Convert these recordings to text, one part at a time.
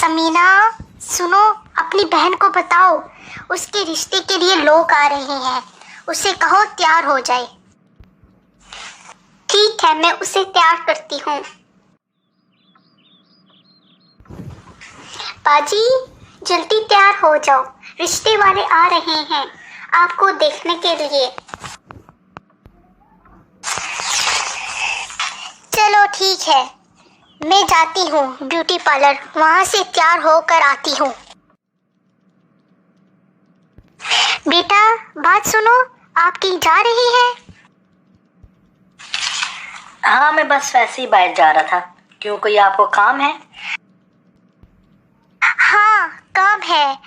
समीना सुनो, अपनी बहन को बताओ, उसके रिश्ते के लिए लोग आ रहे हैं, उसे कहो तैयार हो जाए। ठीक है, मैं उसे तैयार करती हूँ। बाजी जल्दी तैयार हो जाओ, रिश्ते वाले आ रहे हैं आपको देखने के लिए। चलो ठीक है, मैं जाती हूँ ब्यूटी पार्लर, वहां से तैयार होकर आती हूँ। बेटा बात सुनो, आप कहीं जा रही हैं? हाँ, मैं बस वैसे ही बाहर जा रहा था। क्यों, कोई आपको काम है? हाँ काम है।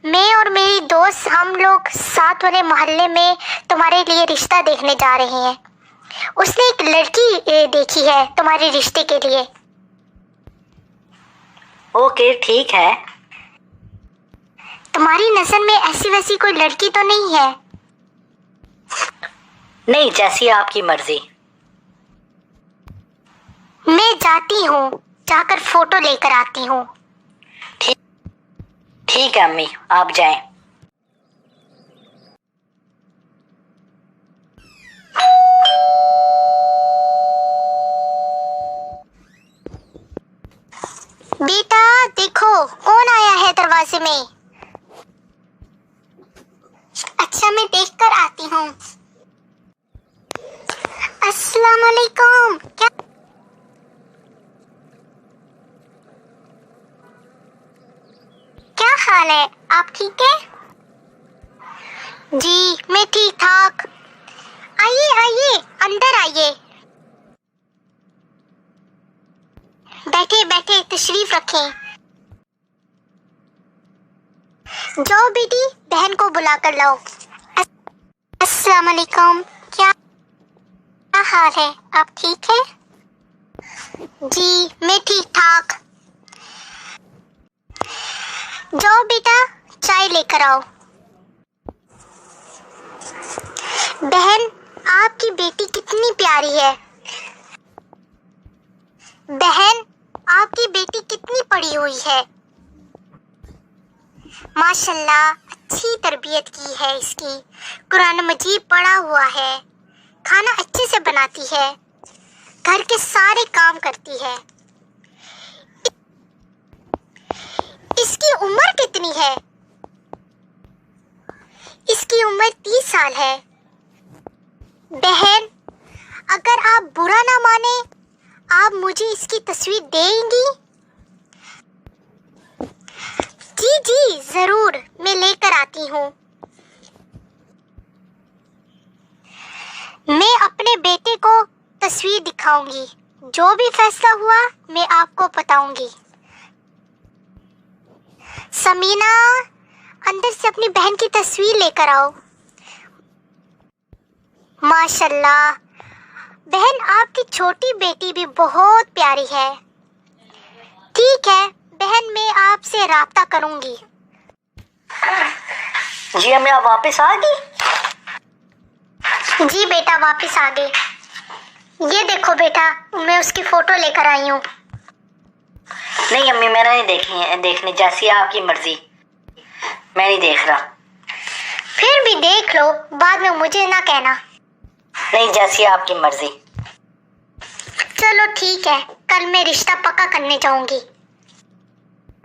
मैं और मेरी दोस्त हम लोग साथ वाले मोहल्ले में तुम्हारे लिए रिश्ता देखने जा रहे हैं। उसने एक लड़की देखी है तुम्हारे रिश्ते के लिए। ओके ठीक है। तुम्हारी नजर में ऐसी वैसी कोई लड़की तो नहीं है? नहीं, जैसी आपकी मर्जी। मैं जाती हूँ, जाकर फोटो लेकर आती हूँ। ठीक है अम्मी, आप जाएं। बेटा देखो कौन आया है दरवाजे में। अच्छा मैं देख कर आती हूँ। अस्सलाम वालेकुम। क्या हाल है, आप ठीक है? जी मैं ठीक ठाक। आइए आइए, अंदर आइए, बैठे बैठे तशरीफ रखें। जाओ बेटी, बहन को बुला कर लाओ। अस्सलाम वालेकुम। क्या हाल है, आप ठीक है? जी मैं ठीक ठाक। जाओ बेटा, चाय लेकर आओ। बहन आपकी बेटी कितनी प्यारी है। बहन आपकी बेटी कितनी पढ़ी हुई है। माशाल्लाह, अच्छी तरबियत की है इसकी, कुरान मजीद पढ़ा हुआ है, खाना अच्छे से बनाती है, घर के सारे काम करती है। इसकी उम्र कितनी है? इसकी उम्र 30 साल है। बहन अगर आप बुरा ना माने, आप मुझे इसकी तस्वीर देंगी? जी जी जरूर, मैं लेकर आती हूँ। मैं अपने बेटे को तस्वीर दिखाऊंगी, जो भी फैसला हुआ मैं आपको बताऊंगी। समीना अंदर से अपनी बहन की तस्वीर लेकर आओ। माशाल्लाह, बहन आपकी छोटी बेटी भी बहुत प्यारी है। ठीक है बहन, मैं आपसे राब्ता करूंगी। जी अम्मी, आप वापस आ गई? जी बेटा वापस आ गई। ये देखो बेटा, मैं उसकी फोटो लेकर आई हूँ। नहीं अम्मी, मैंने नहीं देखनी, जैसी आपकी मर्जी, मैं नहीं देख रहा। फिर भी देख लो, बाद में मुझे ना कहना। नहीं, जैसी आपकी मर्जी। चलो ठीक है, कल मैं रिश्ता पक्का करने जाऊंगी,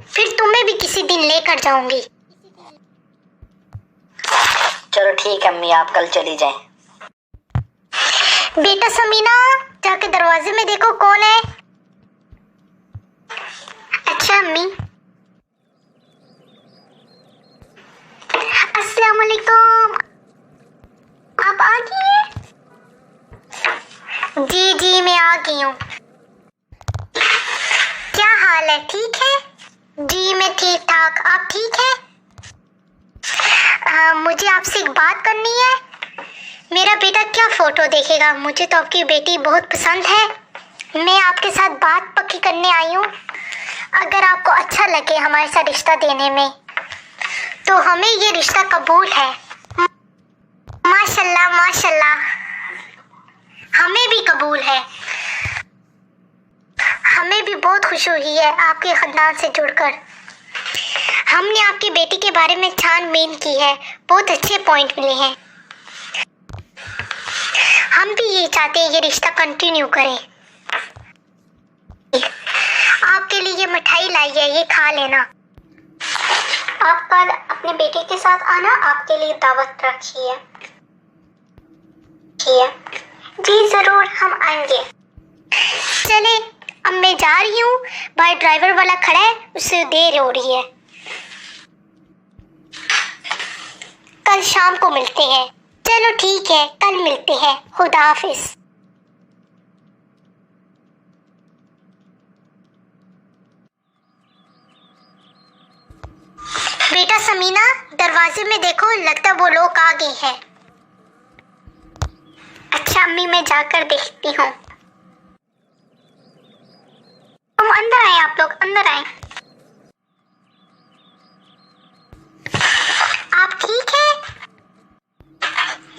फिर तुम्हें भी किसी दिन लेकर जाऊंगी। चलो ठीक है अम्मी, आप कल चली जाएं। बेटा समीना, जाके दरवाजे में देखो कौन है। अच्छा अम्मी। अस्सलाम वालेकुम, आप आ गई हैं? जी जी मैं आ गई हूँ। क्या हाल है, ठीक है? जी मैं ठीक ठाक, आप ठीक है? मुझे आपसे एक बात करनी है। मेरा बेटा क्या फोटो देखेगा, मुझे तो आपकी बेटी बहुत पसंद है। मैं आपके साथ बात पक्की करने आई हूँ। अगर आपको अच्छा लगे हमारे साथ रिश्ता देने में, तो हमें ये रिश्ता कबूल है। माशाल्लाह माशाल्लाह, हमें भी कबूल है। हमें भी बहुत खुशी हुई है आपके खानदान से जुड़कर। हमने आपकी बेटी के बारे में छानबीन की है, बहुत अच्छे पॉइंट मिले हैं। हम भी ये चाहते हैं ये रिश्ता कंटिन्यू करें। आपके लिए ये मिठाई लाई है, ये खा लेना। आप कल अपने बेटे के साथ आना, आपके लिए दावत रखी है। जी जरूर, हम आएंगे। चले, अब मैं जा रही हूँ, बाहर ड्राइवर वाला खड़ा है, उससे देर हो रही है। कल शाम को मिलते हैं। चलो ठीक है, कल मिलते हैं। खुदा हाफिज। बेटा समीना, दरवाजे में देखो, लगता वो लोग आ गए हैं। अच्छा अम्मी, मैं जाकर देखती हूँ। तुम अंदर आए, आप लोग अंदर आए। आप ठीक है?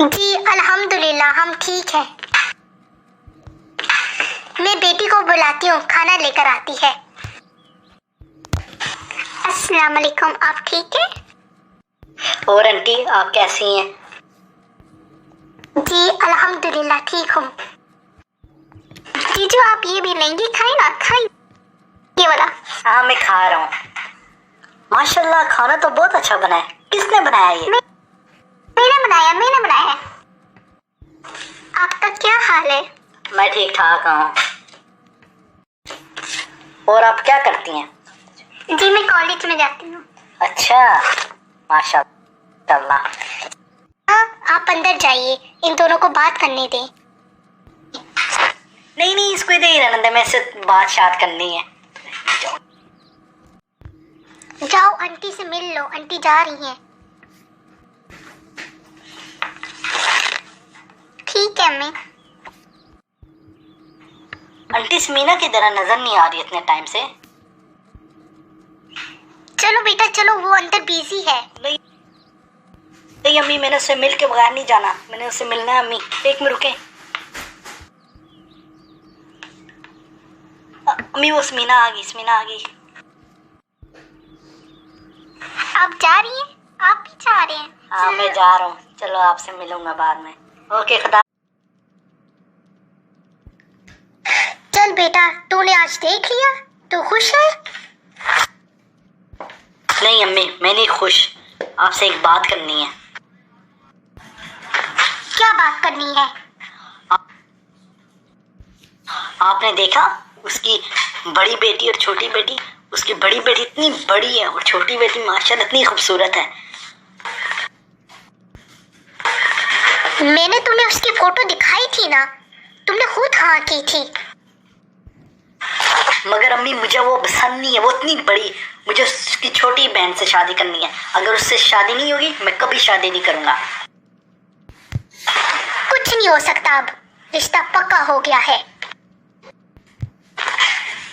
जी अल्हम्दुलिल्लाह, हम ठीक हैं। मैं बेटी को बुलाती हूँ, खाना लेकर आती है। अस्सलाम वालेकुम, आप ठीक हैं? और आंटी आप कैसी हैं? जी अल्हम्दुलिल्लाह ठीक हूँ। जीजू आप ये भी लेंगे, खाए ना, खाए ये वाला। हाँ मैं खा रहा हूँ। माशाल्लाह खाना तो बहुत अच्छा बना है। किसने बनाया ये? मैंने बनाया। आपका क्या हाल है? मैं ठीक ठाक हूँ। और आप क्या करती हैं? जी मैं कॉलेज में जाती हूँ। अच्छा माशाल्लाह। आप अंदर जाइए, इन दोनों को बात करने दें। नहीं इसको इधर ही रहने दे, मेरे से बात शात करनी है। जाओ आंटी से मिल लो, आंटी जा रही हैं। ठीक है मैं। आंटी समीना की तरह नजर नहीं आ रही इतने टाइम से। चलो बेटा चलो, वो अंदर बिजी है। नहीं अम्मी, मैंने उससे मिल के बगैर नहीं जाना। मैंने उससे मिलना है अम्मी, एक मिनट रुके। अम्मी वो समीना आ गई। आप जा रही हैं? आप भी जा रहे हैं? हाँ मैं जा रहा हूँ। चलो आपसे मिलूंगा बाद में। ओके खुदा। चल बेटा, तूने आज देख लिया, तू खुश है? नहीं अम्मी मैं नहीं खुश। आपसे एक बात करनी है। क्या बात करनी है? आपने देखा उसकी बड़ी बेटी और छोटी बेटी? उसकी बड़ी बेटी इतनी बड़ी है और छोटी बेटी माशाल्लाह इतनी खूबसूरत है। मैंने तुम्हें उसकी फोटो दिखाई थी ना, तुमने खुद हाँ की थी। मगर अम्मी मुझे वो पसंद नहीं है, वो इतनी बड़ी। मुझे उसकी छोटी बहन से शादी करनी है। अगर उससे शादी नहीं होगी मैं कभी शादी नहीं करूंगा। कुछ नहीं हो सकता, अब रिश्ता पक्का हो गया है।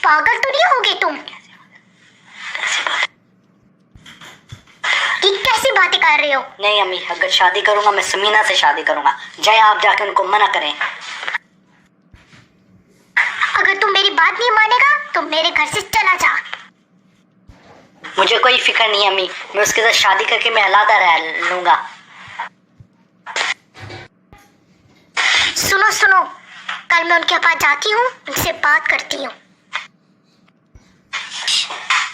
पागल तो नहीं होगे तुम? कि कैसी बातें कर रहे हो? नहीं अम्मी, अगर शादी करूंगा मैं समीना से शादी करूंगा। जाए आप जाकर उनको मना करें। अगर तुम मेरी बात नहीं मानेगा तो मेरे घर से चला जा। मुझे कोई फिक्र नहीं है अम्मी, मैं उसके साथ शादी करके मैं अलग रह लूंगा। सुनो, कल मैं उनके पास जाती हूँ, उनसे बात करती हूँ।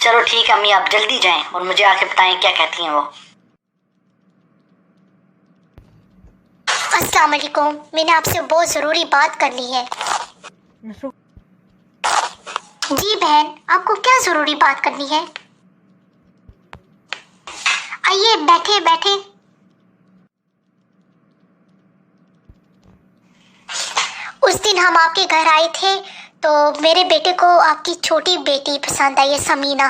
चलो ठीक है अम्मी, आप जल्दी जाएं और मुझे आके बताएं क्या कहती हैं वो। अस्सलाम वालेकुम, मैंने आपसे बहुत जरूरी बात करनी है। जी बहन, आपको क्या जरूरी बात करनी है? आइए बैठे। उस दिन हम आपके घर आए थे तो मेरे बेटे को आपकी छोटी बेटी पसंद आई है, समीना।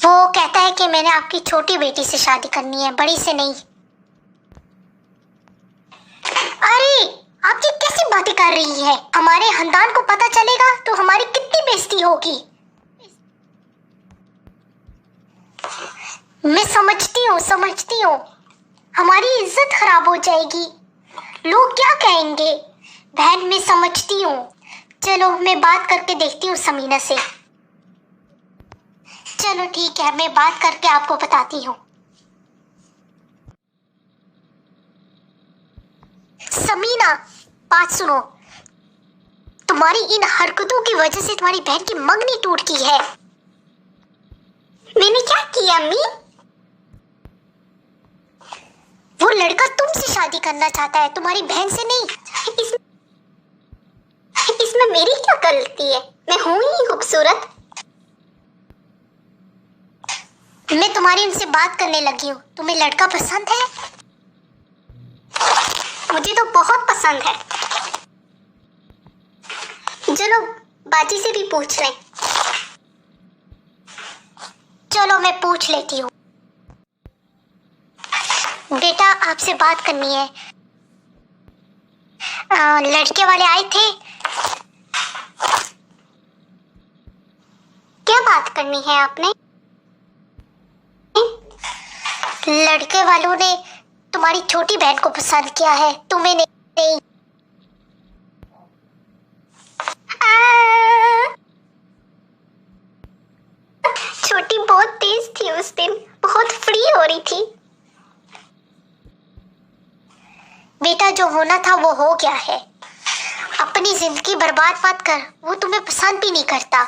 वो कहता है कि मैंने आपकी छोटी बेटी से शादी करनी है, बड़ी से नहीं। अरे आप ये कैसी बातें कर रही है? हमारे खानदान को पता चलेगा तो हमारी कितनी बेइज्जती होगी। मैं समझती हूँ, हमारी इज्जत खराब हो जाएगी, लोग क्या कहेंगे। बहन मैं समझती हूँ, चलो मैं बात करके देखती हूँ समीना से। चलो ठीक है, मैं बात करके आपको बताती हूँ। समीना, बात सुनो। तुम्हारी इन हरकतों की वजह से तुम्हारी बहन की मंगनी टूट गई है। मैंने क्या किया अम्मी? वो लड़का तुमसे शादी करना चाहता है, तुम्हारी बहन से नहीं। इसमें मेरी क्या गलती है? मैं हूं ही खूबसूरत। मैं तुम्हारी उनसे बात करने लगी हूँ। तुम्हें लड़का पसंद है? मुझे तो बहुत पसंद है। चलो बाजी से भी पूछ लें। चलो मैं पूछ लेती हूँ। बेटा आपसे बात करनी है। लड़के वाले आए थे। क्या बात करनी है आपने? लड़के वालों ने तुम्हारी छोटी बहन को पसंद किया है, तुम्हें नहीं। छोटी बहुत तेज थी उस दिन, बहुत फ्री हो रही थी। बेटा जो होना था वो हो गया है। अपनी जिंदगी बर्बाद मत कर, वो तुम्हें पसंद भी नहीं करता।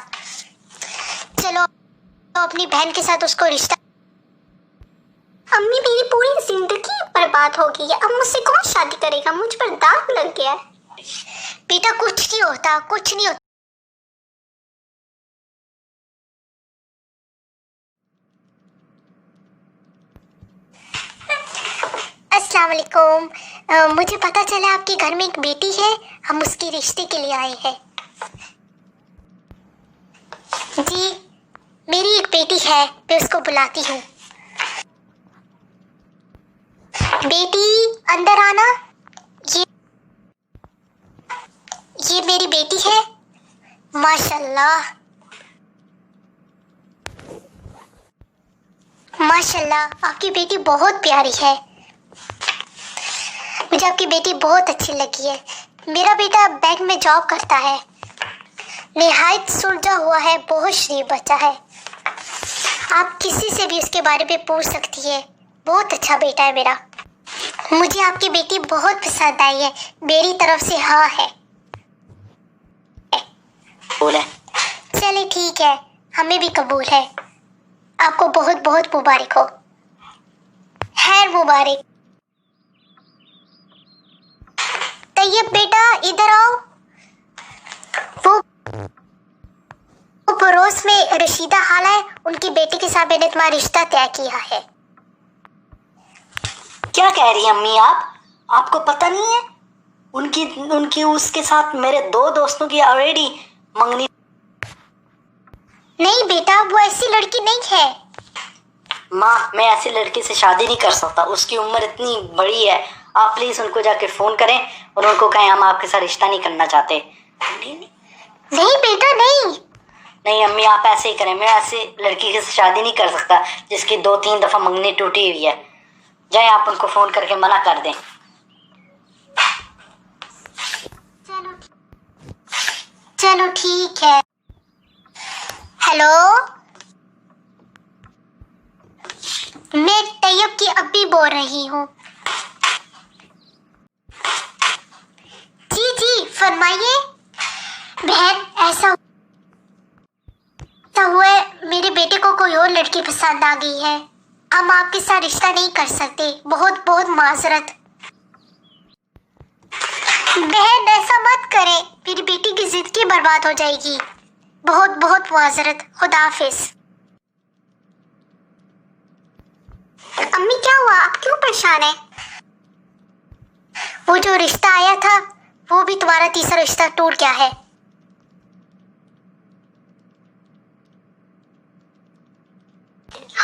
चलो तो अपनी बहन के साथ उसको रिश्ता। अम्मी मेरी पूरी जिंदगी बर्बाद हो गई है, अब मुझसे कौन शादी करेगा? मुझ पर दाग लग गया है। बेटा कुछ नहीं होता, कुछ नहीं होता। अस्सलाम वालेकुम। मुझे पता चला आपके घर में एक बेटी है, हम उसके रिश्ते के लिए आए हैं। जी मेरी एक बेटी है, मैं उसको बुलाती हूँ। बेटी अंदर आना। ये मेरी बेटी है। माशाल्लाह माशाल्लाह, आपकी बेटी बहुत प्यारी है। मुझे आपकी बेटी बहुत अच्छी लगी है। मेरा बेटा बैंक में जॉब करता है, निहायत सुलझा हुआ है, बहुत शरीफ बच्चा है। आप किसी से भी उसके बारे में पूछ सकती है। बहुत अच्छा बेटा है मेरा। मुझे आपकी बेटी बहुत पसंद आई है, मेरी तरफ से हाँ है। बोले चले ठीक है, हमें भी कबूल है। आपको बहुत बहुत मुबारक हो। खैर मुबारक। तैयब बेटा इधर आओ। वो पड़ोस में रशीदा खाला है, उनकी बेटी के साथ मैंने तुम्हारा रिश्ता तय किया है। क्या कह रही हैं अम्मी आप? आपको पता नहीं है उनकी उसके साथ मेरे 2 दोस्तों की ऑलरेडी मंगनी। नहीं बेटा, वो ऐसी लड़की नहीं है। माँ मैं ऐसी लड़की से शादी नहीं कर सकता, उसकी उम्र इतनी बड़ी है। आप प्लीज उनको जाके फोन करें और उनको कहें हम आपके साथ रिश्ता नहीं करना चाहते। नहीं बेटा नहीं। नहीं अम्मी आप ऐसे ही करें, मैं ऐसी लड़की के साथ शादी नहीं कर सकता जिसकी 2-3 दफा मंगनी टूटी हुई है। जाए आप उनको फोन करके मना कर दें। चलो ठीक है। हेलो, मैं तैयब की अब्बी बोल रही हूँ। जी जी फरमाइए। बहन ऐसा हुआ है, मेरे बेटे को कोई और लड़की पसंद आ गई है। हम आपके साथ रिश्ता नहीं कर सकते, बहुत बहुत माजरत। बहन ऐसा मत करें, मेरी बेटी की जिंदगी बर्बाद हो जाएगी। बहुत बहुत माजरत। खुदा हाफिज। अम्मी क्या हुआ, आप क्यों परेशान है? वो जो रिश्ता आया था वो भी तुम्हारा तीसरा रिश्ता टूट गया है।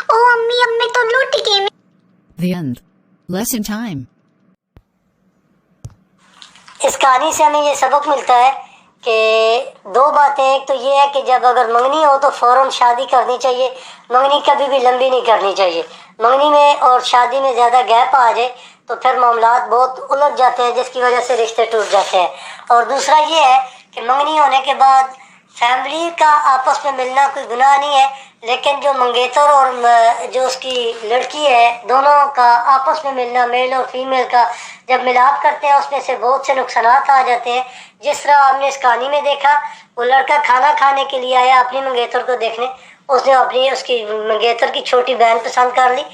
ओ अम्मी, अब मैं तो लूट गई। The end. Lesson time. इस कहानी से हमें ये सबक मिलता है कि 2 बातें। एक तो ये है कि जब अगर मंगनी हो तो फ़ौरन शादी करनी चाहिए, मंगनी कभी भी लंबी नहीं करनी चाहिए। मंगनी में और शादी में ज़्यादा गैप आ जाए तो फिर मामलात बहुत उलझ जाते हैं, जिसकी वजह से रिश्ते टूट जाते हैं। और दूसरा ये है कि मंगनी होने के बाद फैमिली का आपस में मिलना कोई गुनाह नहीं है, लेकिन जो मंगेतर और जो उसकी लड़की है दोनों का आपस में मिलना, मेल और फीमेल का जब मिलाप करते हैं उसमें से बहुत से नुकसान आ जाते हैं। जिस तरह हमने इस कहानी में देखा, वो लड़का खाना खाने के लिए आया अपनी मंगेतर को देखने, उसने अपनी उसकी मंगेतर की छोटी बहन पसंद कर ली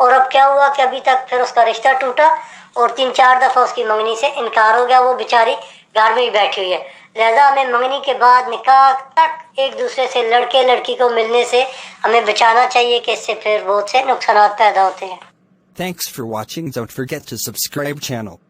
और अब क्या हुआ कि अभी तक फिर उसका रिश्ता टूटा और 3-4 दफ़ा उसकी मंगनी से इनकार हो गया। वो बेचारी घर में ही बैठी हुई है। लिहाजा हमें मंगनी के बाद निकाह तक एक दूसरे से लड़के लड़की को मिलने से हमें बचाना चाहिए कि इससे फिर बहुत से नुकसान पैदा होते हैं। Thanks for watching. Don't forget to subscribe channel.